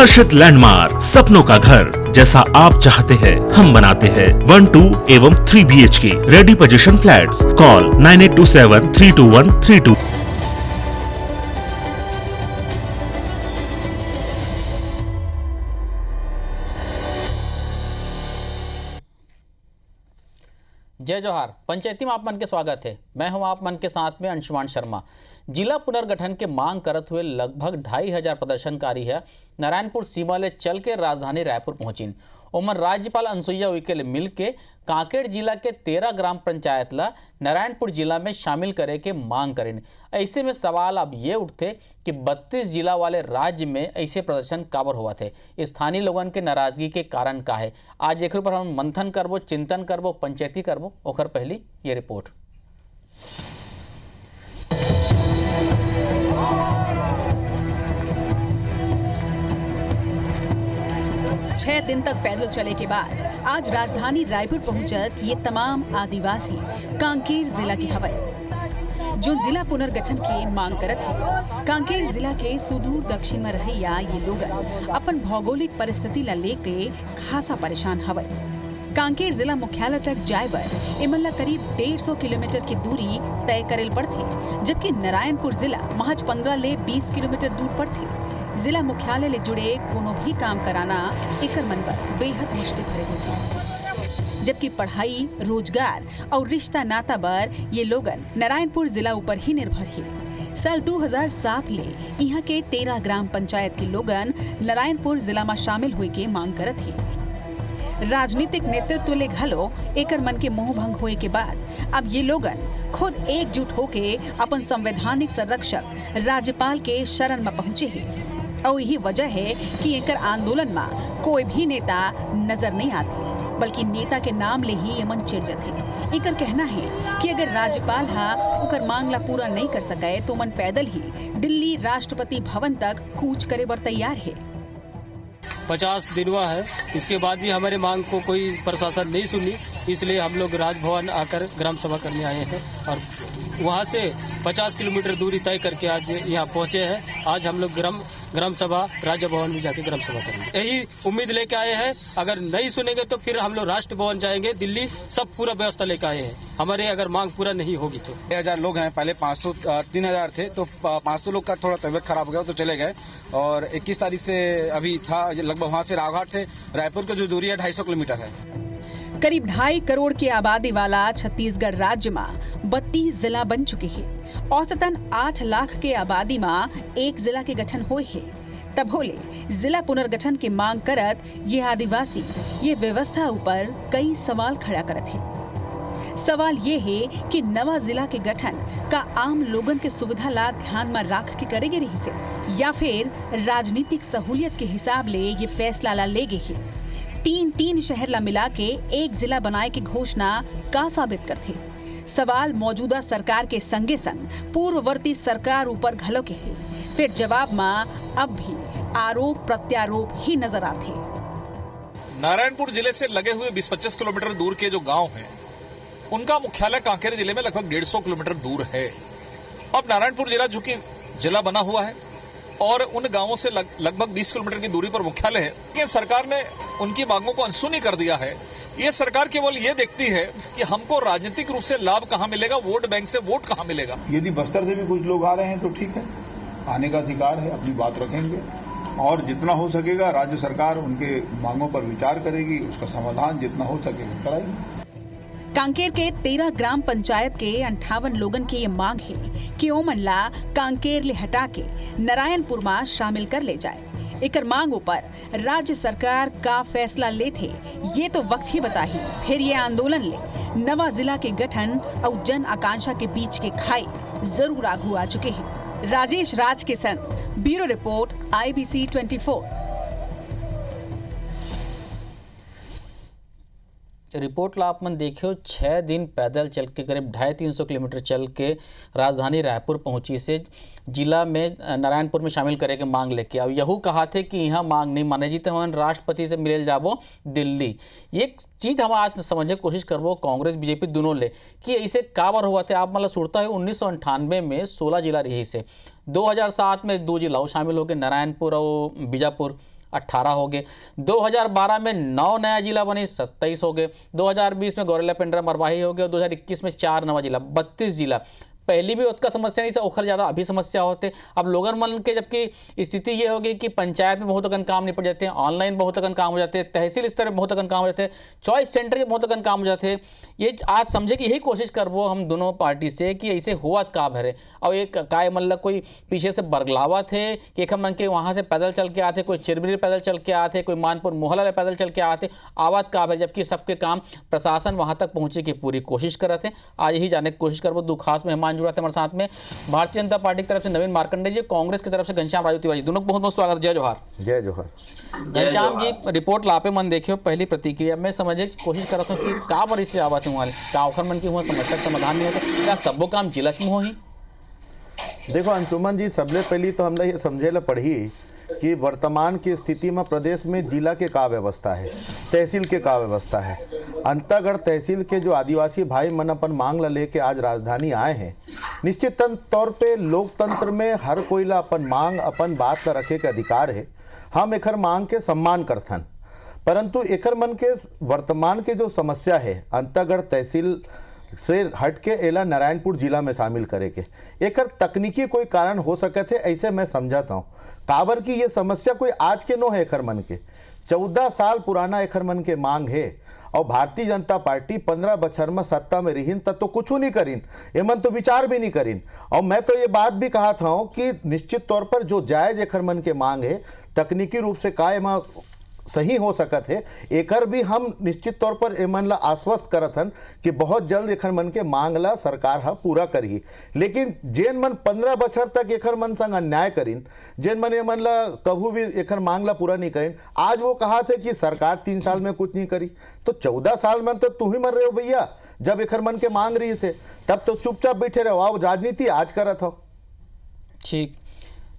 हर्षित landmark, सपनों का घर जैसा आप चाहते हैं हम बनाते हैं। 1, 2 एवं 3 BHK ready position flats. Call 9827321322। जय जोहार। पंचायती में आप मन के स्वागत है। मैं हूं आप मन के साथ में अंशुमान शर्मा। जिला पुनर्गठन के मांग करत हुए लगभग 2500 प्रदर्शनकारी है नारायणपुर सीमा ले चल के राजधानी रायपुर पहुंचिन। ओमन राज्यपाल अनुसुईया उइके ले मिल के कांकेर जिला के 13 ग्राम पंचायत ला नारायणपुर जिला में शामिल करे के मांग करें। ऐसे में सवाल अब ये उठते कि 32 जिला वाले राज्य में ऐसे प्रदर्शन काबर हुआ थे, स्थानीय लोगन के नाराजगी के कारण का है। आज एक पर हम मंथन करबो, चिंतन करबो, पंचायती करबो। ओकर पहली ये रिपोर्ट। छह दिन तक पैदल चले के बाद आज राजधानी रायपुर पहुंचत ये तमाम आदिवासी कांकेर जिला के हवय जो जिला पुनर्गठन की मांग करत है। कांकेर जिला के सुदूर दक्षिण में रहैया ये लोग अपन भौगोलिक परिस्थिति ला लेके खासा परेशान हवय। कांकेर जिला मुख्यालय तक जाए बर इमन ला करीब 150 किलोमीटर की दूरी तय करेल पड़थे, जबकि नारायणपुर जिला महज 15 ले 20 किलोमीटर दूर पड़थे। जिला मुख्यालय ले जुड़े कोनो भी काम कराना एकर मन पर बेहद मुश्किल भरे होते, जबकि पढ़ाई, रोजगार और रिश्ता नाता बर ये लोगन नारायणपुर जिला ऊपर ही निर्भर है। साल 2007 ले यहाँ के 13 ग्राम पंचायत के लोगन नारायणपुर जिला में शामिल हुए के मांग करत है। राजनीतिक नेतृत्व ले घलो एकर मन के मोह भंग होए के बाद अब ये लोगन खुद एकजुट होके अपन संवैधानिक संरक्षक राज्यपाल के शरण में पहुंचे हैं। और यही वजह है कि एकर आंदोलन में कोई भी नेता नजर नहीं आते, बल्कि नेता के नाम ले ही यमन चिरजत है। एकर कहना है कि अगर राज्यपाल ओकर मांग ला पूरा नहीं कर सके तो मन पैदल ही दिल्ली राष्ट्रपति भवन तक कूच करे बर तैयार है। 50 दिन हुआ है, इसके बाद भी हमारे मांग को कोई प्रशासन नहीं सुनी, इसलिए हम लोग राजभवन आकर ग्राम सभा करने आए हैं और वहाँ से 50 किलोमीटर दूरी तय करके आज यहाँ पहुँचे हैं। आज हम लोग ग्राम सभा राज्य भवन में जाके ग्राम सभा करेंगे, यही उम्मीद लेके आए हैं। अगर नहीं सुनेंगे तो फिर हम लोग राष्ट्र भवन जाएंगे, दिल्ली, सब पूरा व्यवस्था लेके आए हैं। हमारे अगर मांग पूरा नहीं होगी तो 1000 लोग हैं, पहले 3000 थे तो 500 लोग का थोड़ा तबियत खराब हो गया तो चले गए। और 21 तारीख से अभी था लगभग वहाँ से रावघाट से रायपुर की जो दूरी है 250 किलोमीटर है। करीब 2.5 करोड़ की आबादी वाला छत्तीसगढ़ राज्य में 32 जिला बन चुके हैं। औसतन 8 लाख के आबादी में एक जिला के गठन हुए है। तब होले जिला पुनर्गठन की मांग करत ये आदिवासी ये व्यवस्था ऊपर कई सवाल खड़ा करत है। सवाल ये है कि नवा जिला के गठन का आम लोगन के सुविधा ला ध्यान में रख के करेगे रही से, या फिर राजनीतिक सहूलियत के हिसाब ले ये फैसला ला लेगे है। तीन शहर ला मिला के एक जिला बनाए की घोषणा का साबित करते। सवाल मौजूदा सरकार के संगे संग पूर्ववर्ती सरकार ऊपर घलो के है। फिर जवाब में अब भी आरोप प्रत्यारोप ही नजर आते। नारायणपुर जिले से लगे हुए 20-25 किलोमीटर दूर के जो गांव हैं, उनका मुख्यालय कांकेर जिले में लगभग 150 किलोमीटर दूर है। अब नारायणपुर जिला जो कि जिला बना हुआ है और उन गांवों से लगभग 20 किलोमीटर की दूरी पर मुख्यालय है, लेकिन सरकार ने उनकी मांगों को अनसुनी कर दिया है। ये सरकार केवल ये देखती है कि हमको राजनीतिक रूप से लाभ कहां मिलेगा, वोट बैंक से वोट कहां मिलेगा। यदि बस्तर से भी कुछ लोग आ रहे हैं तो ठीक है, आने का अधिकार है, अपनी बात रखेंगे और जितना हो सकेगा राज्य सरकार उनके मांगों पर विचार करेगी, उसका समाधान जितना हो सकेगा कराएगी। कांकेर के 13 ग्राम पंचायत के 58 लोगन की ये मांग है कि ओमन ला कांकेर ले हटा के नारायणपुर में शामिल कर ले जाए। एकर मांगों पर राज्य सरकार का फैसला ले थे ये तो वक्त ही बताही। फिर ये आंदोलन ले नवा जिला के गठन और जन आकांक्षा के बीच के खाई जरूर आगू आ चुके हैं। राजेश राज के संग ब्यूरो रिपोर्ट IBC 24। रिपोर्ट ला आप मन देखियो 6 दिन पैदल चल के करीब 250-300 किलोमीटर चल के राजधानी रायपुर पहुंची से जिला में नारायणपुर में शामिल करे के मांग लेके आओ। यहू कहा थे कि यहाँ मांग नहीं माने जीते हम राष्ट्रपति से मिले जाबो दिल्ली। एक चीज हम आज समझने की कोशिश करबो कांग्रेस बीजेपी दोनों ले कि ऐसे काबर हुआ थे। आप मतलब सुरता है 1998 में 16 जिला रही से 2007 में 2 जिला शामिल हो गए नारायणपुर और बीजापुर 18 हो गए। 2012 में 9 नया जिला बने, 27 हो गए। 2020 में गौरेला पेंड्रा मरवाही हो गए और 2021 में 4 नवा जिला, 32 जिला। पहली भी उसका समस्या नहीं से ओखर ज़्यादा अभी समस्या होते। अब लोगन मन के जबकि स्थिति ये होगी कि पंचायत में बहुत अगन काम निपट जाते हैं, ऑनलाइन बहुत अगन काम हो जाते हैं, तहसील स्तर में बहुत अगन काम हो जाते हैं, चॉइस सेंटर के बहुत अगन काम हो जाते हैं। ये आज समझे कि यही कोशिश करबो हम दोनों पार्टी से कि ऐसे हुआ का भरे और एक काय मतलब कोई पीछे से बरगलावा थे कि एक मन के वहाँ से पैदल चल के आते, कोई चिरबिरी पैदल चल के आते, कोई मानपुर मोहल्ला पैदल चल के आते, आवाज का भरे, जबकि सबके काम प्रशासन वहाँ तक पहुँचे की पूरी कोशिश कर रहे थे। आज यही जाने की कोशिश करबो। दो खास मेहमान जुड़ा थे हमारे साथ में, भारतीय जनता पार्टी की तरफ से नवीन मार्कंडे जी, कांग्रेस की तरफ से घनश्याम राजू तिवारी, दोनों को बहुत बहुत स्वागत। जय जोहार। जय जोहार। घनश्याम जी, रिपोर्ट लापे मन देखियो, पहली प्रतिक्रिया मैं समझे कोशिश कर रहा हूँ कि का बड़ी से आवत हूँ वाले का ओखर मन की हुआ समस्या का समाधान नहीं होता, क्या सबो काम जिला में हो ही? देखो अंशुमन जी, सबले पहली तो हमने ये समझे ला पढ़ी कि वर्तमान की स्थिति में प्रदेश में जिला के का व्यवस्था है, तहसील के का व्यवस्था है। अंतागढ़ तहसील के जो आदिवासी भाई मन अपन मांग ला लेके आज राजधानी आए हैं, निश्चित तौर पे लोकतंत्र में हर कोई ला अपन मांग अपन बात ला रखे के अधिकार है। हम एकर मांग के सम्मान करथन, परंतु एकर मन के वर्तमान के जो समस्या है अंतागढ़ तहसील से हट के एला नारायणपुर जिला में शामिल करे के, एकर तकनीकी कोई कारण हो सके थे, ऐसे मैं समझाता हूँ। काबर की ये समस्या कोई आज के नो है, एकर मन के 14 साल पुराना एकर मन के मांग है और भारतीय जनता पार्टी 15 बछर में सत्ता में रहीन तब तो कुछ नहीं करीन, एमन तो विचार भी नहीं करीन। और मैं तो ये बात भी कहा था कि निश्चित तौर पर जो जायज एकर मन के मांग है तकनीकी रूप से का एमा सही हो सकत है, एकर भी हम निश्चित तौर पर एमन ला आश्वस्त करत हन कि बहुत जल्द एकर मन के मांग ला सरकार हा पूरा करही। लेकिन जेन मन 15 बछर तक एकर मन संग अन्याय करीन, जेन मन एमन ला कभू भी एकर मांग ला पूरा नहीं करीन, आज वो कहा थे कि सरकार 3 साल में कुछ नहीं करी, तो 14 साल में तो तू ही मर रहे हो भैया। जब एकर मन के मांग रही से तब तो चुपचाप बैठे रहो, आओ राजनीति आज करत हो। ठीक,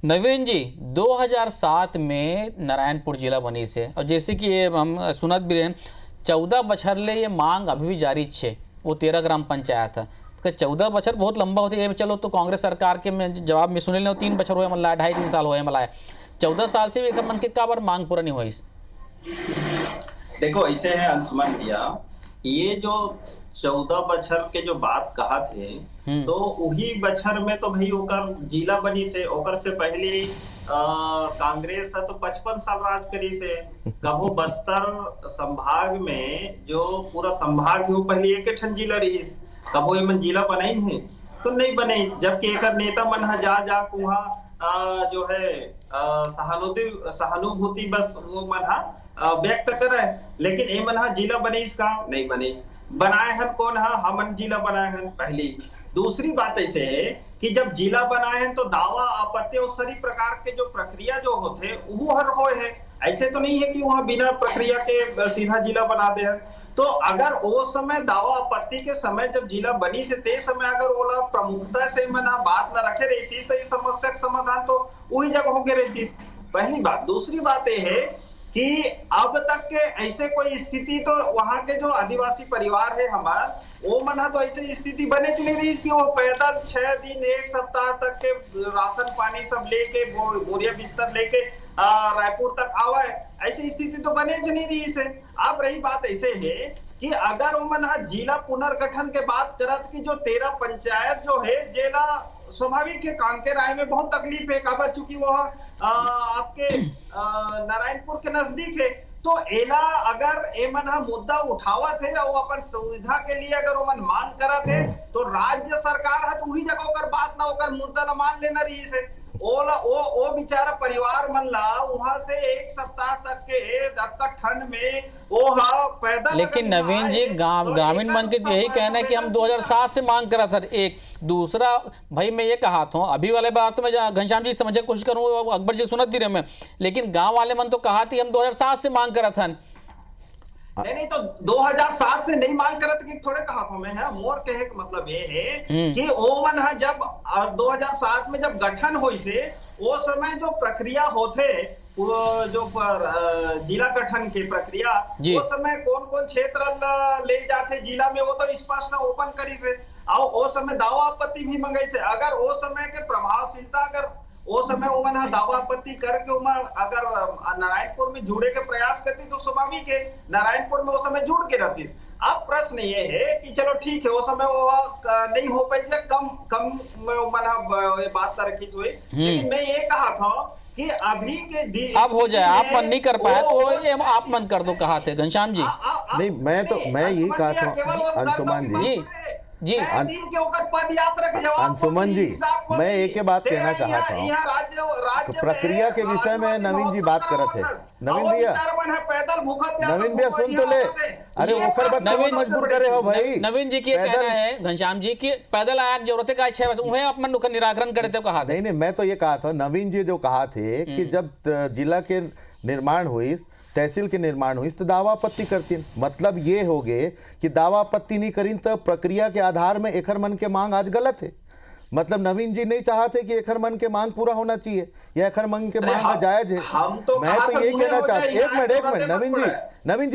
नवीन जी, 2007 में नारायणपुर जिला बनी से और जैसे कि ये हम सुनत भी रहे 14 बछर ले ये मांग अभी भी जारी छे, वो 13 ग्राम पंचायत है। तो 14 बछर बहुत लंबा होते हैं। चलो तो कांग्रेस सरकार के में जवाब में सुने ले 3 बछर हुए मतलब 2.5-3 साल हुए मतलब 14 साल से भी एक मन के का बार मांग पूरा नहीं हुई। देखो ऐसे है अंशुमन भैया, ये जो 14 बछर के जो बात कहा थे तो वही बछर में तो भाई ओकर जिला बनी से, ओकर से पहले कांग्रेस है तो 55 साल राज करी से। कबो बस्तर संभाग में जो पूरा संभाग है वो पहले एक ठन जिला रही, कबो ये मन जिला बनाई है तो नहीं बने, जबकि एक नेता मन है जा वहाँ जो है सहानुभूति बस वो मन व्यक्त करे, लेकिन ये मन जिला बनीस का नहीं बनीस। बनाए हैं कौन है? हमन जिला बनाए हैं पहली। दूसरी बात ऐसे है कि जब जिला बनाए हैं तो दावा आपत्ति और सभी प्रकार के जो प्रक्रिया जो होते वो हर होए है। ऐसे तो नहीं है कि वहाँ बिना प्रक्रिया के सीधा जिला बना दे हैं। तो अगर वो समय दावा आपत्ति के समय जब जिला बनी से ते समय अगर वो प्रमुखता से मना बात न रखे रहती तो ये समस्या का समाधान तो वही जगह हो गए रहती। पहली बात। दूसरी बात ये है कि अब तक के ऐसे कोई स्थिति तो वहां के जो आदिवासी परिवार है हमारा वो मना तो ऐसे स्थिति बने चली रही कि वो पैदल 6 दिन 1 सप्ताह तक के राशन पानी सब लेके बोरिया बिस्तर लेके रायपुर तक आवे, ऐसी स्थिति तो बने चली रही से। अब रही बात ऐसे है कि अगर वो मना जिला पुनर्गठन के बात करत कि जो 13 पंचायत जो है जेला स्वाभाविक है कांकेर आए में बहुत तकलीफ है, काबर चूंकि वो आपके नारायणपुर के नजदीक है। तो एला अगर एमन मुद्दा उठावत है और अपन सुविधा के लिए अगर ओमन मांग करत है तो राज्य सरकार है तो वही जगह ओकर बात ना ओकर मुद्दा ला मान लेना रही से। ओ बेचारा परिवार मन ला वहां से 1 सप्ताह तक के दक्कत ठंड में वो पैदल। लेकिन नवीन जी, ग्रामीण मन के यही कहना है कि हम 2007 से मांग करा था। एक दूसरा भाई मैं ये कहा था अभी वाले बात में घनश्याम जी समझने की कोशिश करूँ, अकबर जी सुनत भी रहे मैं, लेकिन गांव वाले मन तो कहा थी हम 2007 से मांग करा था। नहीं तो 2007 से नहीं मांग करत कि थोड़े कहा था मैं है। मोर कहे का मतलब ये है कि ओमन है जब 2007 में जब गठन हुई से वो समय जो प्रक्रिया होते जो जिला गठन की प्रक्रिया वो समय कौन कौन क्षेत्र ले जाते जिला में वो तो स्पष्ट ओपन करी से और वो समय दावा आपत्ति भी मंगाई से। अगर वो समय के प्रभावशीलता अगर वो समय वो मन दावा आपत्ति करके अगर नारायणपुर में जुड़े के प्रयास करती तो स्वाभाविक है नारायणपुर में वो समय जुड़ के रहती। अब प्रश्न ये है कि चलो ठीक है वो समय वो नहीं हो पाई, कम मन बात रखी हुई, लेकिन मैं ये कहा था कि अभी के अब हो जाए, आप मन नहीं कर पाए तो आप मन कर दो, कहा थे घनश्याम जी। नहीं मैं यही कहा था अंशुमान जी जी अंशुमन जी, मैं एक ही बात कहना चाहता हूँ, प्रक्रिया के विषय में नवीन जी बात करत है। नवीन भैया सुन तो ले, अरे ओखर बात नवीन मजबूर करे हो भाई। नवीन जी की कहना है घनश्याम जी की पैदल आया जरूरत का है, उन्हें अपन निराकरण करे थे कहा। नहीं मैं तो ये कहा था, नवीन जी जो कहा थे कि जब जिला के निर्माण हुई, तहसील के निर्माण हुई तो दावा आपत्ति करती, मतलब ये हो गए कि दावा आपत्ति नहीं करी तो प्रक्रिया के आधार में एकर मन के मांग आज गलत है। मतलब नवीन जी नहीं चाहते कि एकर मन के मांग पूरा होना चाहिए या एकर मन के मांग जायज है। मैं तो ये कहना चाहता, एक मिनट नवीन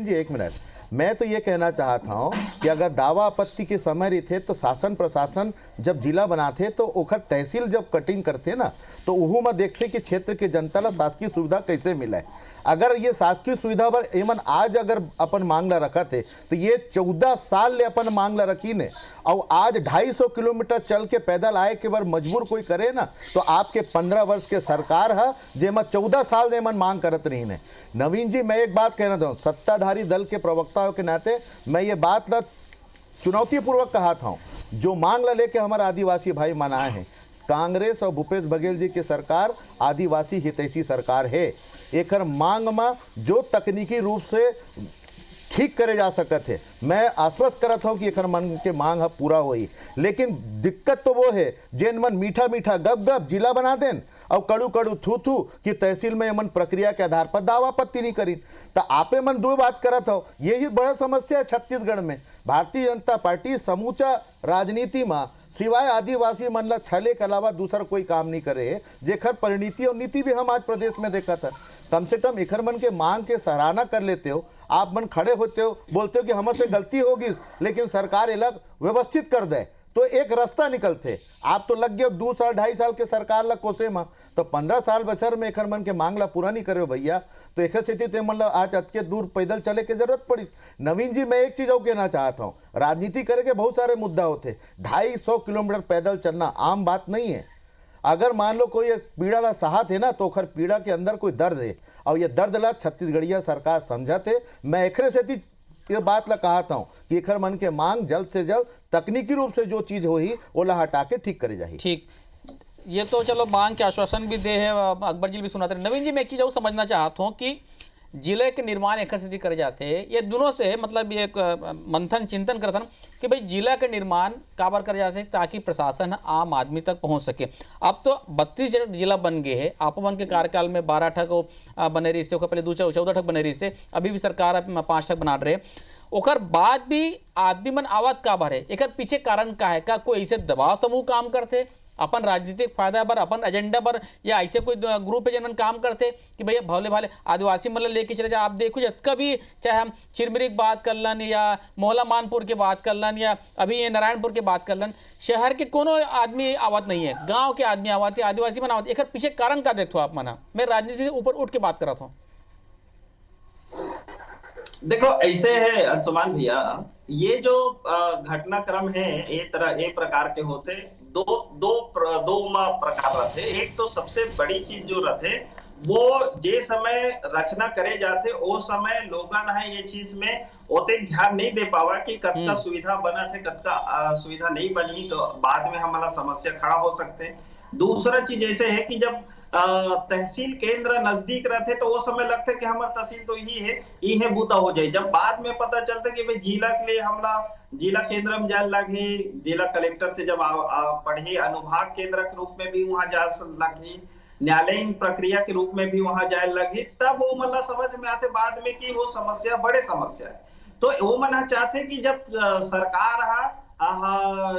जी एक मिनट, मैं तो ये कहना चाहता हूँ कि अगर दावा आपत्ति के समय रहते तो शासन प्रशासन जब जिला बनाते तो ओखर तहसील जब कटिंग करते ना तो उहू में देखते कि क्षेत्र के जनता ला शासकीय सुविधा कैसे मिले। अगर ये शासकीय सुविधा पर एमन आज अगर अपन मांग ला रखा थे तो ये 14 साल ले अपन मांग ला रखी ने, और आज 250 किलोमीटर चल के पैदल आए के बार मजबूर कोई करे ना तो आपके 15 वर्ष के सरकार है जेमा 14 साल ने मन मांग करत रही ने। नवीन जी मैं एक बात कहना चाहूँ, सत्ताधारी दल के प्रवक्ता के नाते मैं ये बात ला चुनौतीपूर्वक कहा था, जो मांग ला लेके हमारे आदिवासी भाई मनाए हैं, कांग्रेस और भूपेश बघेल जी की सरकार आदिवासी हितैषी सरकार है। एकर मांग में जो तकनीकी रूप से ठीक करे जा सकत है, मैं आश्वस्त करत हूँ कि एकर मन के मांग है पूरा होई। लेकिन दिक्कत तो वो है जेन मन मीठा मीठा गप गप जिला बना देन और कड़ू कड़ू थू थू कि तहसील में मन प्रक्रिया के आधार पर दावा आपत्ति नहीं करी, तो आपे मन दो बात करत हो। यही बड़ा समस्या है छत्तीसगढ़ में। भारतीय जनता पार्टी समूचा राजनीति में सिवाय आदिवासी मन ला छले के अलावा दूसरा कोई काम नहीं करे, जेकर परिणति और नीति भी हम आज प्रदेश में देखा था। कम से कम एकर मन के मांग के सराहना कर लेते हो, आप मन खड़े होते हो, बोलते हो कि हमसे गलती होगी लेकिन सरकार अलग व्यवस्थित कर दे तो एक रास्ता निकलते। आप तो लग गए 2 साल 2.5 साल के सरकार ला कोसे में, तो 15 साल बचर में एकर मन के मांग ला पूरा नहीं करे भैया, तो एक स्थिति ते मन ला आज अतके दूर पैदल चले के जरूरत पड़ी। नवीन जी मैं एक चीज और कहना चाहता हूँ, राजनीति करे के बहुत सारे मुद्दा होते, 250 किलोमीटर पैदल चलना आम बात नहीं है। अगर मान लो कोई पीड़ा ला सहात है ना तो खर पीड़ा के अंदर कोई दर्द है और ये दर्द ला छत्तीसगढ़िया सरकार समझाते। मैं एकरे से ये बात ला कहता हूँ कि एकर मन के मांग जल्द से जल्द तकनीकी रूप से जो चीज़ होई वो ला हटा के ठीक करे जाए। ठीक, ये तो चलो मांग के आश्वासन भी दे है, अकबर जी भी सुनाते। नवीन जी मैं एक चीज़ और समझना चाहता हूँ कि जिले के निर्माण एक स्थिति करे जाते हैं, ये दोनों से मतलब ये एक मंथन चिंतन करता हूँ कि भाई जिला के निर्माण काबर करे जाते हैं ताकि प्रशासन आम आदमी तक पहुँच सके। अब तो 32 जिला बन गए हैं, आप मन के कार्यकाल में 12 ठक बने रही से, पहले 14 ठक बने रही से, अभी भी सरकार 5 ठक बना रहे। ओकर बाद भी आदमी मन आवत काबर है, एक पीछे कारण का है? का कोई ऐसे दबाव समूह काम करते अपन राजनीतिक फायदा पर, अपन एजेंडा पर, या ऐसे कोई ग्रुप है जिनमें काम करते कि भैया भले भाले आदिवासी मतलब लेके चले जाए? आप देखो जब भी चाहे हम चिरमिरी की बात कर लन या मोहला मानपुर की बात कर लन या अभी ये नारायणपुर की बात कर लन, शहर के कोनो आदमी आवत नहीं है, गाँव के आदमी आवत है, आदिवासी मन आवत। एक पीछे कारण का देखो आप मना, मैं राजनीति से ऊपर उठ के बात कर रहा था। देखो ऐसे है अंशुमान भैया, ये जो घटनाक्रम है एक प्रकार के होते, दो प्रकार रहते। एक तो सबसे बड़ी चीज जो रहते वो जे समय रचना करे जाते वो समय लोगन है ये चीज में ओते ध्यान नहीं दे पावा कि कतका सुविधा बना थे कतका सुविधा नहीं बनी, तो बाद में हमारा समस्या खड़ा हो सकते। दूसरा चीज ऐसे है कि जब तहसील केंद्र नजदीक रहते तो वो समय लगते कि हमारा तहसील तो यही है बूता हो जाए। जब बाद में पता चलता कि भाई जिला के लिए हमला जिला केंद्र में जाए लगे, जिला कलेक्टर से जब पढ़े, अनुभाग केंद्र के रूप में भी वहां जा लगी, न्यायालयीन प्रक्रिया के रूप में भी वहां जाए लगी, तब वो मतलब समझ में आते बाद में कि वो समस्या बड़े समस्या है। तो वो मन चाहते कि जब सरकार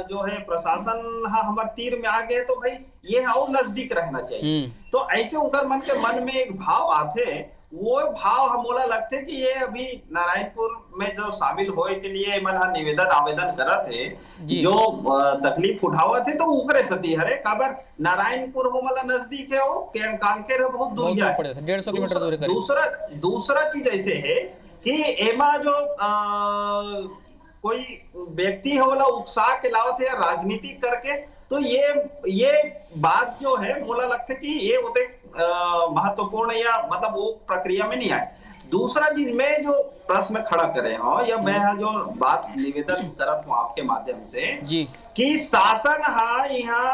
जो है प्रशासन हमारे तीर में आ गए तो भाई ये और नजदीक रहना चाहिए। तो ऐसे उनकर मन के मन में एक भाव आते वो भाव हम बोला लगते कि ये अभी नारायणपुर में जो शामिल होए के लिए मन निवेदन आवेदन करा थे जो तकलीफ उठावा थे तो उकरे सती हरे काबर नारायणपुर हो मला नजदीक है वो कांकेर बहुत दूर है 150 किलोमीटर दूर है। दूसरा चीज ऐसे है कि एमा जो कोई व्यक्ति हो वाला उत्साह के लावत है या राजनीति करके तो ये बात जो है मोला लगता है कि ये होते महत्वपूर्ण या मतलब वो प्रक्रिया में नहीं आए। दूसरा चीज मैं जो प्रश्न खड़ा करे हो या मैं जो बात निवेदन करत हूँ आपके माध्यम से जी कि शासन यहाँ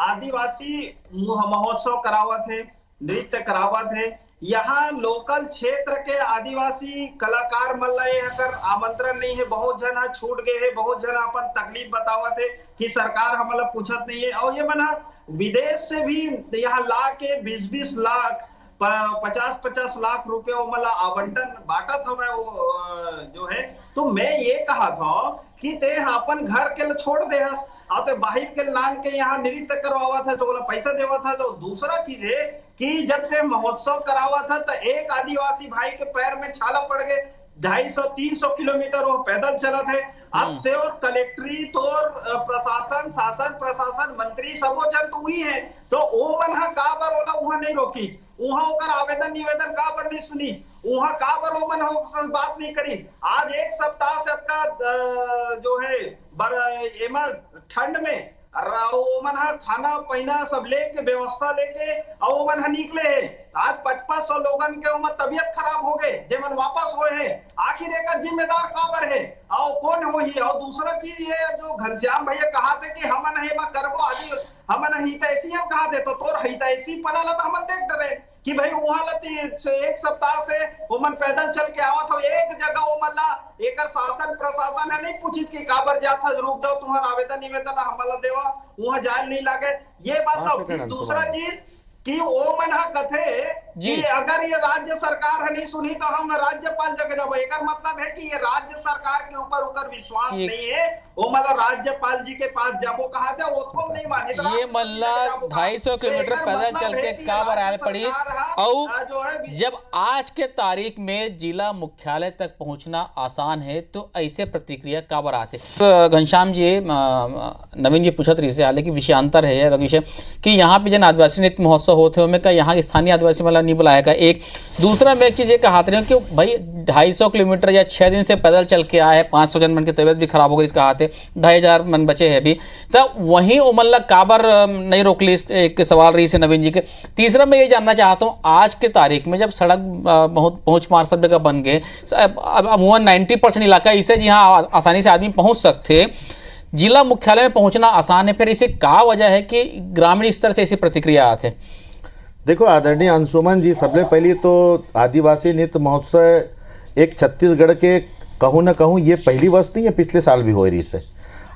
आदिवासी महोत्सव करावत है, नृत्य करावत है, यहाँ लोकल क्षेत्र के आदिवासी कलाकार मल्लाए अगर आमंत्रण नहीं है, बहुत जन छूट गए है, बहुत जन अपन तकलीफ बतावत है कि सरकार हमारा पूछत नहीं है। और ये मना विदेश से भी यहाँ ला के 20-20 लाख 50-50 लाख रुपए मला आवंटन बांटा था मैं वो जो है। तो मैं ये कहा था कि ते अपन घर के छोड़ दे तो बाहर के लान के यहाँ नृत्य करवावा था तो बोला पैसा देवा था। तो दूसरा चीज है कि जब ते महोत्सव करावा था तो एक आदिवासी भाई के पैर में छाला पड़ गए, 250-300 किलोमीटर वो पैदल चला थे। अब ते और कलेक्ट्री तो प्रशासन शासन प्रशासन मंत्री सब जन तो हुई है तो वो मन का बर बोला वहां नहीं रोकी, वहां होकर आवेदन निवेदन का बर नहीं सुनी, वहां का बर वो मन हो बात नहीं करी। आज एक सप्ताह से आपका जो है एमा ठंड में वो मन खाना पीना सब लेके व्यवस्था लेके और वो मन निकले है। आज 500 लोगन के उम्र तबियत खराब हो गए जे मन वापस हुए है। आखिर एक जिम्मेदार काबर है और कौन हो ही। और दूसरा चीज ये जो घनश्याम भैया कहा थे कि हमन है करबो आदि हमन हितैषी हम कहा दे तो तोर हितैषी पनाला तो हमन देख डरे कि भाई वहां एक सप्ताह से वो मन पैदल चल के आवत हो एक जगह वो मल्ला एक शासन प्रशासन है नहीं पूछी कि काबर जाता रुक जाओ तुम्हारा आवेदन निवेदन हमारा देवा वहां जाल नहीं लागे। ये बात दूसरा चीज कि वो मन कथे कि अगर ये राज्य सरकार है नहीं सुनी तो हम राज्यपाल जगह जब एक मतलब है कि ये राज्य सरकार के ऊपर विश्वास नहीं है। वो मतलब राज्यपाल जी के पास जब वो कहा था वो तो नहीं माने ये मल्ला 250 किलोमीटर पैदल चल के काबर आयल पड़ी। और जब आज के तारीख में जिला मुख्यालय तक पहुंचना आसान है तो ऐसे प्रतिक्रिया काबर आते। घनश्याम जी नवीन जी पूछत रही से हाल की विषयांतर है विषय कि यहाँ पे जन आदिवासी नृत्य महोत्सव होते हो में का यहाँ स्थानीय आदिवासी वाला नहीं बुलाएगा। एक दूसरा मैं एक चीज ये कहा रही हूँ कि भाई 250 किलोमीटर या 6 दिन से पैदल चल के आए, 500 जन मन की तबीयत भी खराब हो गई, इसका हाथे 2500 मन बचे हैं अभी तो वहीं उमल्ला काबर नहीं रोक ली। एक सवाल रही से नवीन जी के। तीसरा मैं ये जानना चाहता हूँ आज के तारीख में जब सड़क बहुत पहुँच मार सब जगह बन गए, अमूमन 90% इलाका इसे जहाँ आसानी से आदमी पहुँच सकते, जिला मुख्यालय में पहुंचना आसान है, फिर इसे क्या वजह है कि ग्रामीण स्तर से ऐसी प्रतिक्रिया आते। देखो आदरणीय अंशुमन जी, सबसे पहले तो आदिवासी नृत्य महोत्सव एक छत्तीसगढ़ के कहूँ न कहूँ ये पहली वर्ष नहीं है, पिछले साल भी हो रही से।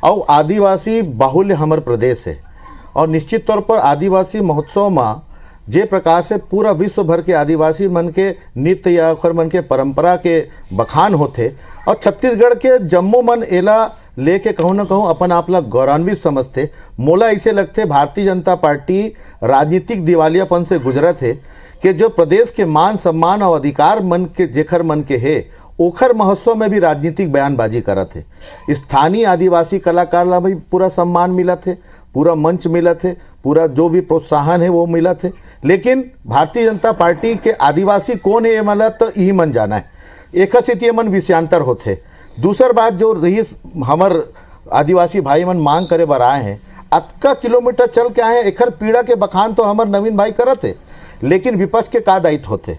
और आदिवासी बाहुल्य हमार प्रदेश है और निश्चित तौर पर आदिवासी महोत्सव में जे प्रकार से पूरा विश्व भर के आदिवासी मन के नृत्य या ओखर मन के परंपरा के बखान होते और छत्तीसगढ़ के जम्मू मन एला लेके कहूँ ना कहूँ अपन आप लोग गौरवान्वित समझते। मोला ऐसे लगते भारतीय जनता पार्टी राजनीतिक दिवालियापन से गुजरत है कि जो प्रदेश के मान सम्मान और अधिकार मन के जेखर मन के है ओखर महोत्सव में भी राजनीतिक बयानबाजी करत है। स्थानीय आदिवासी कलाकार ला भी पूरा सम्मान मिला थे, पूरा मंच मिला थे, पूरा जो भी प्रोत्साहन है वो मिला थे। लेकिन भारतीय जनता पार्टी के आदिवासी कौन है ये मला तो यही मन जाना है, एक स्थिति मन विषयांतर होते। दूसर बात जो रही हमर आदिवासी भाई मन मांग करे बर आए हैं, अतका किलोमीटर चल के आए हैं, एखर पीड़ा के बखान तो हमर नवीन भाई करत है, लेकिन विपक्ष के का दायित्व होते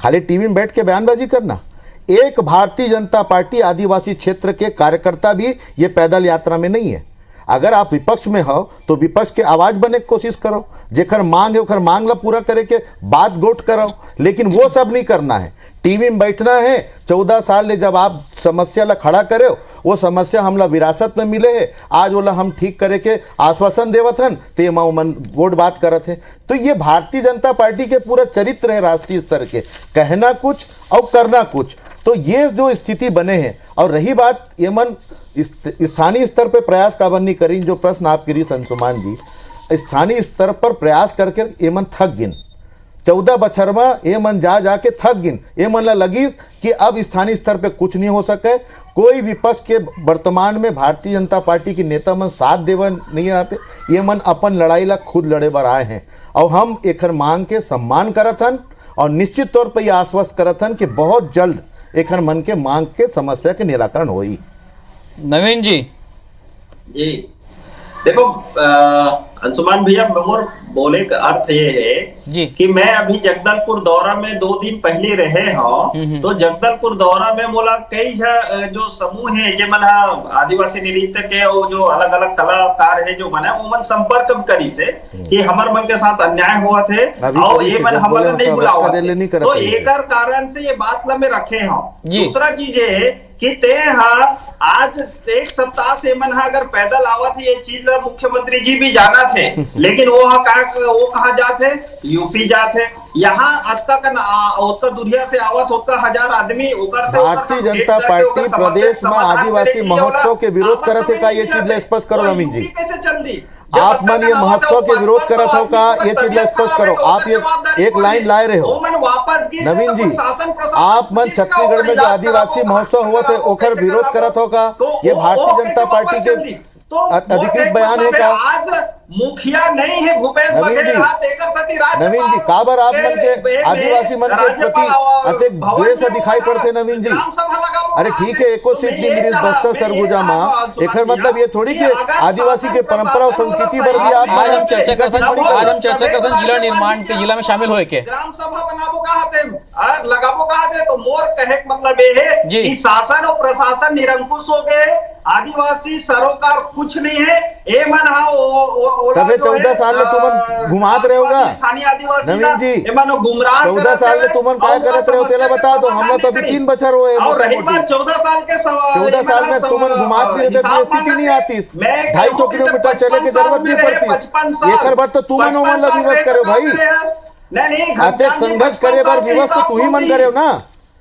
खाली टीवी में बैठ के बयानबाजी करना। एक भारतीय जनता पार्टी आदिवासी क्षेत्र के कार्यकर्ता भी ये पैदल यात्रा में नहीं है। अगर आप विपक्ष में हो तो विपक्ष के आवाज़ बने की कोशिश करो, जेकर मांग है ओखर मांग ला पूरा करे के बात गोट करो, लेकिन वो सब नहीं करना है। टीवी में बैठना है। 14 साल ले जब आप समस्या ला खड़ा करे वो समस्या हमला विरासत में मिले है, आज वाला हम ठीक करे के आश्वासन देवत हन तो ये मन वोट बात करत है। तो ये भारतीय जनता पार्टी के पूरा चरित्र है राष्ट्रीय स्तर के, कहना कुछ और करना कुछ। तो ये जो स्थिति बने हैं। और रही बात ये मन स्थानीय स्तर पर प्रयास काबर नहीं करी, जो प्रश्न आप करी संसुमान जी, स्थानीय स्तर पर प्रयास करके ये मन थक गिन 14 बछर में ये मन जा जाके थक गिन, ये मन ला लगिस कि अब स्थानीय स्तर पे कुछ नहीं हो सके। कोई विपक्ष के वर्तमान में भारतीय जनता पार्टी की नेता मन साथ देवा नहीं आते, ये मन अपन लड़ाई ला खुद लड़े बर आए हैं और हम एकर मांग के सम्मान करत हन और निश्चित तौर पर यह आश्वस्त करत हन कि बहुत जल्द एकर मन के मांग के समस्या के निराकरण होई। नवीन जी देखो अंशुमान भैया, मोर बोले का अर्थ ये है जी कि मैं अभी जगदलपुर दौरा में 2 दिन पहले रहे हूँ, तो जगदलपुर दौरा में मोला कई जो समूह है जे मन आदिवासी नृत्य के और जो अलग अलग कलाकार है जो मन है वो मन संपर्क करी से कि हमर मन के साथ अन्याय हुआ थे और ये मन हमर नहीं बुलावा थे, तो एक कारण से ये बात ला में रखे हूँ। दूसरा चीज है कि ते आज 1 सप्ताह से मन अगर पैदल आवत है, ये चीज मुख्यमंत्री जी भी जाना थे, लेकिन वो कहा जाते यूपी जाते, यहाँ उत्तर दुनिया से आवत होता 1000 आदमी भारतीय जनता पार्टी प्रदेश में आदिवासी महोत्सव के विरोध करत है का, ये चीज स्पष्ट करो नवीन जी। कैसे चल रही आप मन ये महोत्सव के विरोध करत हो का, ये चीज स्पष्ट करो। आप ये एक लाइन लाए रहे हो नवीन जी, आप मन छत्तीसगढ़ में जो आदिवासी महोत्सव हुआ थे ओकर विरोध करत हो का, ये भारतीय जनता पार्टी के अधिकृत बयान है का? आज मुखिया नहीं है भूपेश बघेल, नवीन जी काबर आप मन के आदिवासी मन के प्रति अतिक द्वेष दिखाई पड़ते नवीन जी? अरे ठीक है, एको सीट नहीं मिली बस्तर सरगुजा में, एक मतलब ये थोड़ी कि आदिवासी के परंपरा और संस्कृति पर भी आप आज हम चर्चा करते हैं जिला निर्माण के जिला में शामिल होए के ग्राम सभा बनाबो कहते लगाबो कहते, तो मोर कहे मतलब ये है कि शासन और प्रशासन निरंकुश हो गए, आदिवासी सरोकार कुछ नहीं है। ए मन तबे 14 साल में तुमन घुमात रहे होगा नवीन जी, 14 साल में तुमन क्या करत रहे हो तेला बता दो, हम तो अभी 3 बछर हुए मोटा मोटी। 14 साल में तुमन घुमात भी रहते, ये स्थिति नहीं आती, 250 किलोमीटर चले की जरूरत नहीं पड़ती। एक बार तो तुमन ओमन ला विवश करे भाई, आते संघर्ष करे बार विवश तो तू ही मन करे हो ना।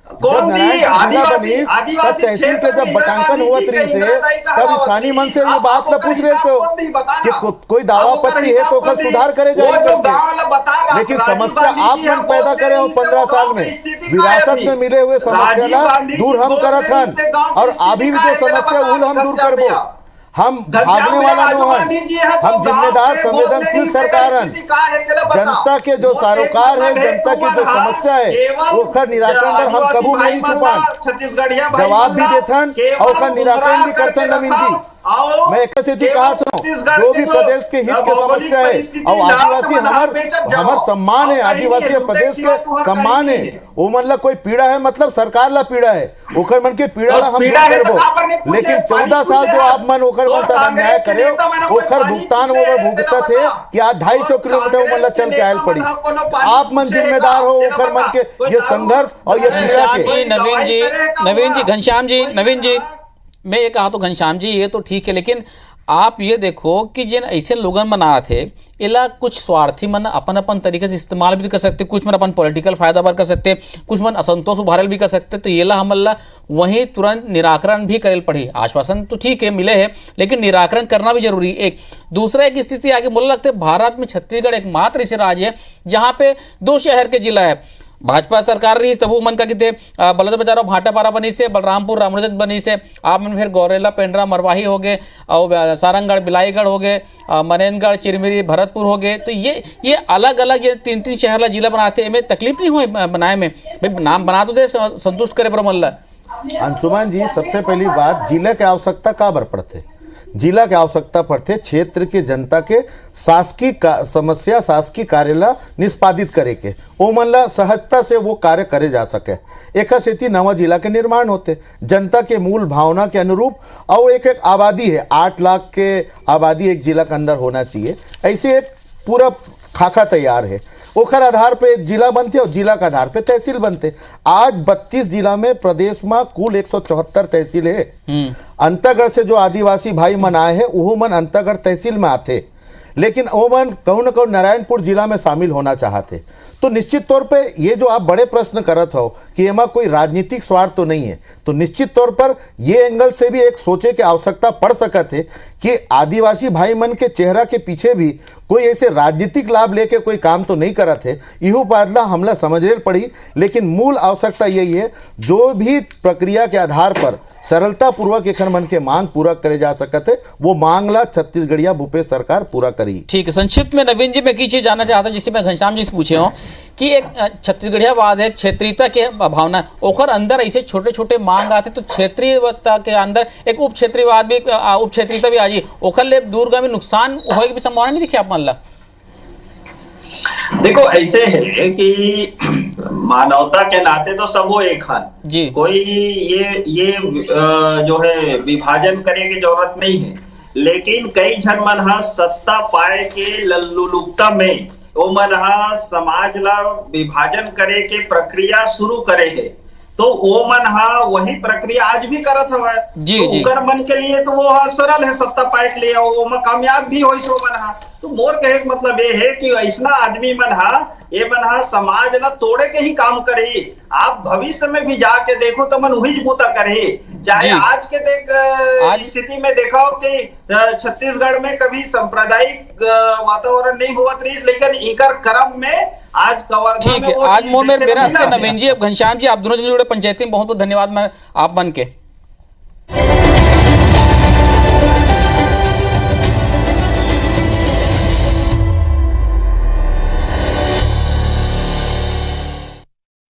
जब नारायणपुर जिला बनी तब तहसील के जब बटांकन हुआ तरी से तब स्थानीय मन से ये बात ला पूछ रहे थे कि कोई दावा आपत्ति है तो उसका सुधार करे जाएगा, लेकिन समस्या आप मन पैदा करे हो 15 साल में, विरासत में मिले हुए समस्या ला दूर हम करत हन और अभी भी जो समस्या उल हम दूर करबो। हम भागने वाला नो हन, हम जिम्मेदार संवेदनशील सरकार हन, जनता के जो सरोकार है, जनता की जो समस्या है ओकर निराकरण कर हम कबू नहीं छुपान, जवाब भी देथन और ओकर निराकरण भी करथन नवीन जी। मैं एक स्थिति कहा था जो भी प्रदेश के हित के समस्या है और आदिवासी हमार सम्मान है, आदिवासी प्रदेश के सम्मान है, वो मन ला कोई पीड़ा है मतलब सरकार ला पीड़ा है, ओकर मन के पीड़ा ला हम दूर करबो, लेकिन 14 साल जो आप मन ओकर मन साथ अन्याय करे ओकर भुगतान वो भुगता थे कि आज 250 किलोमीटर मन ला चल के आयल पड़ी। आप मन जिम्मेदार हो ओकर मन के ये संघर्ष और ये पीड़ा के। नवीन जी घनश्याम जी, नवीन जी मैं ये कहा तो घनश्याम जी ये तो ठीक है, लेकिन आप ये देखो कि जिन ऐसे लोगन बना थे इला कुछ स्वार्थी मन अपन अपन तरीके से इस्तेमाल भी कर सकते, कुछ मन अपन पॉलिटिकल फायदा बर कर सकते, कुछ मन असंतोष उभारल भी कर सकते, तो ये ला हमला वहीं तुरंत निराकरण भी करेल पड़ी। आश्वासन तो ठीक है मिले है, लेकिन निराकरण करना भी जरूरी। एक दूसरा एक स्थिति आगे मुझे लगता है भारत में छत्तीसगढ़ एकमात्र ऐसे राज्य है जहाँ पे 2 शहर के जिला है। भाजपा सरकार रही तब मन का किते बलद बजारो भाटापारा बनी से, बलरामपुर रामनगंज बनी से, आप मन फिर गौरेला पेंड्रा मरवाही हो गए और सारंगगढ़ बिलाईगढ़ हो गए, मनेनगढ़ चिरमिरी भरतपुर हो गए। तो ये अलग अलग ये 3-3 शहर ला जिला बनाते हैं, तकलीफ नहीं हुई बनाए में, भाई नाम बना तो दे संतुष्ट करे पर मल्ला। अंशुमान जी सबसे पहली बात जिला की आवश्यकता का बर पड़ते, जिला की आवश्यकता पड़ते क्षेत्र के जनता के शासकीय समस्या शासकीय कार्य ला निष्पादित करे के, ओ मन ला सहजता से वो कार्य करे जा सके। एक स्थिति नवा जिला के निर्माण होते जनता के मूल भावना के अनुरूप, और एक आबादी है 8 लाख के आबादी एक जिला के अंदर होना चाहिए, ऐसे एक पूरा खाका तैयार है। ओकर आधार पे जिला बनते और जिला के आधार पे तहसील बनते। आज 32 जिला में प्रदेश में कुल 174 तहसील है। अंतरगढ़ से जो आदिवासी भाई मन आए हैं वो मन अंतरगढ़ तहसील में आते, लेकिन वो मन कहूँ न कहूँ नारायणपुर जिला में शामिल होना चाहते। तो निश्चित तौर पे ये जो आप बड़े प्रश्न करत हो कि एमा कोई राजनीतिक स्वार्थ तो नहीं है, तो निश्चित तौर पर ये एंगल से भी एक सोचे की आवश्यकता पड़ सकत है कि आदिवासी भाई मन के चेहरा के पीछे भी कोई ऐसे राजनीतिक लाभ लेके कोई काम तो नहीं करत है। इहू बादला हमला समझे पड़ी, लेकिन मूल आवश्यकता यही है जो भी प्रक्रिया के आधार पर सरलता पूर्वक एखन मन के मांग पूरा करे जा सकत है, वो मांग ला छत्तीसगढ़िया भूपेश सरकार पूरा करी। ठीक है, संक्षिप्त में नवीन जी मैं की चीज जानना चाहता हूं, जिससे मैं घनश्याम जी से पूछे हूँ कि एक छत्तीसगढ़ियावाद है, क्षेत्रीयता के भावना, ओकर अंदर ऐसे छोटे छोटे मांग आते तो क्षेत्रीयता के अंदर एक उप क्षेत्रीयवाद भी, उप क्षेत्रीयता भी आ जी, ओकर ले दूरगामी नुकसान होए की भी संभावना नहीं दिखे आप मन ला? देखो ऐसे है कि मानवता के नाते तो सबो एक है जी, कोई ये जो है विभाजन करने की जरूरत नहीं है, लेकिन कई जन मन हा सत्ता पाए के लल्लुलुकता में वो मन हा समाज ला विभाजन करे के प्रक्रिया शुरू करे है, तो वो मन हा वही प्रक्रिया आज भी करत हवा जी, तो जी। उकर मन के लिए तो वो सरल है सत्ता पाए के लिए, वो में कामयाब भी हो सो मन हा। तो मोर कहे के मतलब ये है कि ऐसा आदमी मन हा ये मन हा समाज ना तोड़े के ही काम करे। आप भविष्य में भी जाके देखो तो मन वही बूता करे, चाहे आज के देख स्थिति में देखो कि छत्तीसगढ़ में कभी सांप्रदायिक वातावरण नहीं हुआ, लेकिन इकर क्रम में आज कवर्धा ठीक है। आज मोर मेरे बेरा नवीन जी, घनश्याम जी, आप दोनों जुड़े पंचायती में बहुत बहुत धन्यवाद मैं आप बन के।